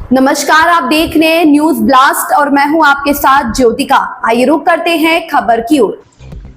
नमस्कार, आप देख रहे हैं न्यूज ब्लास्ट और मैं हूं आपके साथ ज्योतिका। आइए रुक करते हैं खबर की ओर।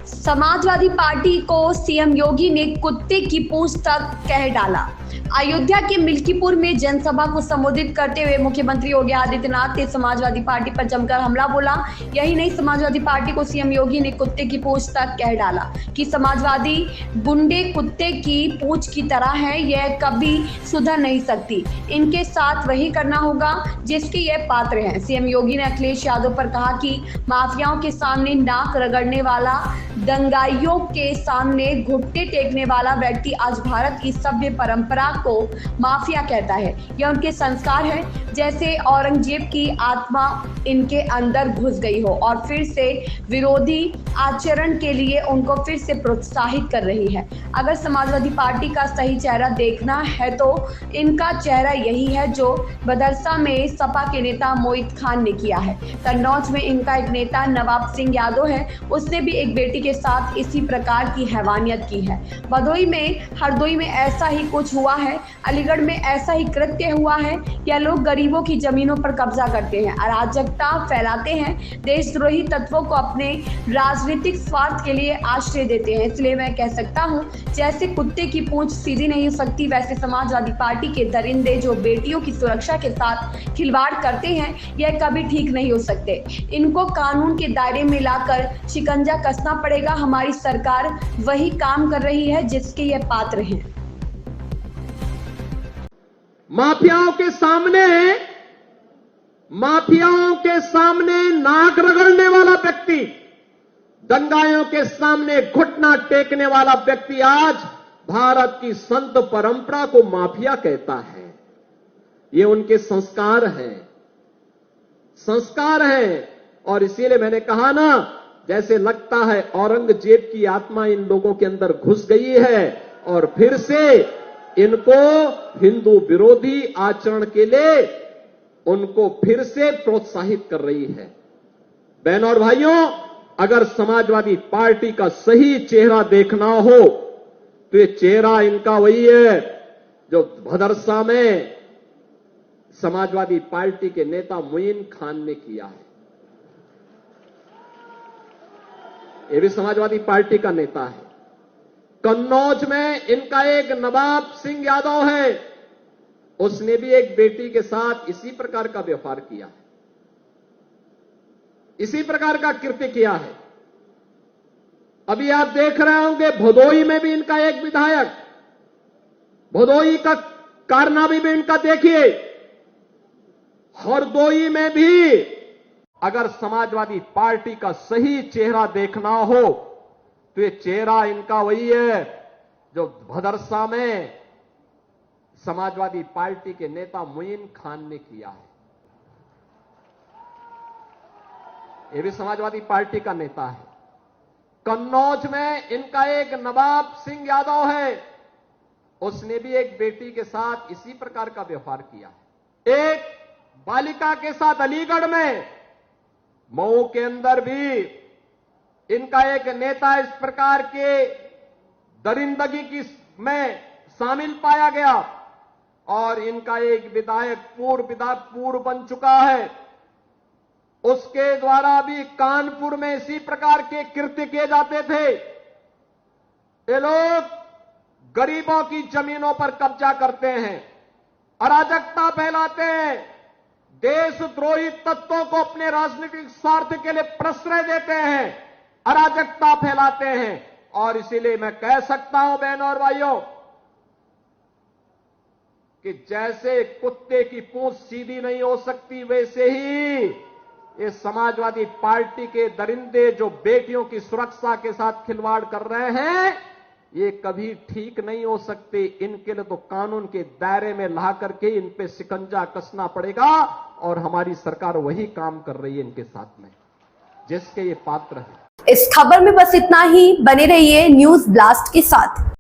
समाजवादी पार्टी को सीएम योगी ने कुत्ते की पूंछ तक कह डाला। अयोध्या के मिल्कीपुर में जनसभा को संबोधित करते हुए मुख्यमंत्री योगी आदित्यनाथ ने समाजवादी पार्टी पर जमकर हमला बोला। यही नहीं, समाजवादी पार्टी को सीएम योगी ने कुत्ते की पूंछ तक कह डाला कि समाजवादी गुंडे कुत्ते की पूंछ की तरह है, यह कभी सुधर नहीं सकती। इनके साथ वही करना होगा जिसके ये पात्र हैं। सीएम योगी ने अखिलेश यादव पर कहा कि माफियाओं के सामने नाक रगड़ने वाला, दंगाइयों के सामने घुटने टेकने वाला व्यक्ति आज भारत की सभ्य परंपरा को माफिया कहता है। यह उनके संस्कार है, जैसे औरंगजेब की आत्मा इनके अंदर घुस गई हो और फिर से विरोधी आचरण के लिए उनको फिर से प्रोत्साहित कर रही है। अगर समाजवादी पार्टी का सही चेहरा देखना है तो इनका चेहरा यही है जो बदरसा में सपा के नेता मोहित खान ने किया है। कन्नौज में इनका एक नेता नवाब सिंह यादव है, उसने भी एक बेटी के साथ इसी प्रकार की हैवानियत की है। भदोई में, हरदोई में ऐसा ही कुछ हुआ है, अलीगढ़ में ऐसा ही कृत्य हुआ है। यह लोग गरीबों की जमीनों पर कब्जा करते हैं, अराजकता फैलाते हैं, देशद्रोही तत्वों को अपने राजनीतिक स्वार्थ के लिए आश्रय देते हैं। इसलिए मैं कह सकता हूं, जैसे कुत्ते की पूंछ सीधी नहीं हो सकती, वैसे समाजवादी पार्टी के दरिंदे जो बेटियों की सुरक्षा के साथ खिलवाड़ करते हैं, यह कभी ठीक नहीं हो सकते। इनको कानून के दायरे में लाकर शिकंजा कसना पड़ेगा। हमारी सरकार वही काम कर रही है जिसके ये पात्र हैं। माफियाओं के सामने नाक रगड़ने वाला व्यक्ति, दंगाइयों के सामने घुटना टेकने वाला व्यक्ति आज भारत की संत परंपरा को माफिया कहता है। ये उनके संस्कार हैं और इसीलिए मैंने कहा ना, जैसे लगता है औरंगजेब की आत्मा इन लोगों के अंदर घुस गई है और फिर से इनको हिंदू विरोधी आचरण के लिए उनको फिर से प्रोत्साहित कर रही है। बहनों और भाइयों, अगर समाजवादी पार्टी का सही चेहरा देखना हो तो ये चेहरा इनका वही है जो भदरसा में समाजवादी पार्टी के नेता मोइन खान ने किया है। ये भी समाजवादी पार्टी का नेता है। कन्नौज में इनका एक नवाब सिंह यादव है, उसने भी एक बेटी के साथ इसी प्रकार का व्यवहार किया है, इसी प्रकार का कृत्य किया है। अभी आप देख रहे होंगे भदोई में भी इनका एक विधायक, भदोई का कारनामा भी इनका देखिए। हरदोई में भी अगर समाजवादी पार्टी का सही चेहरा देखना हो तो ये चेहरा इनका वही है जो भदरसा में समाजवादी पार्टी के नेता मोइन खान ने किया है। ये भी समाजवादी पार्टी का नेता है। कन्नौज में इनका एक नवाब सिंह यादव है, उसने भी एक बेटी के साथ इसी प्रकार का व्यवहार किया है। एक बालिका के साथ अलीगढ़ में, मऊ के अंदर भी इनका एक नेता इस प्रकार के दरिंदगी की में शामिल पाया गया और इनका एक विधायक पूर्व बन चुका है, उसके द्वारा भी कानपुर में इसी प्रकार के कृत्य किए जाते थे। ये लोग गरीबों की जमीनों पर कब्जा करते हैं, अराजकता फैलाते हैं, देशद्रोही तत्वों को अपने राजनीतिक स्वार्थ के लिए प्रश्रय देते हैं, अराजकता फैलाते हैं। और इसीलिए मैं कह सकता हूं बहनों और भाइयों कि जैसे कुत्ते की पूंछ सीधी नहीं हो सकती, वैसे ही ये समाजवादी पार्टी के दरिंदे जो बेटियों की सुरक्षा के साथ खिलवाड़ कर रहे हैं, ये कभी ठीक नहीं हो सकते। इनके लिए तो कानून के दायरे में ला करके इन पे शिकंजा कसना पड़ेगा और हमारी सरकार वही काम कर रही है इनके साथ में, जिसके ये पात्र हैं। इस खबर में बस इतना ही। बने रहिए न्यूज ब्लास्ट के साथ।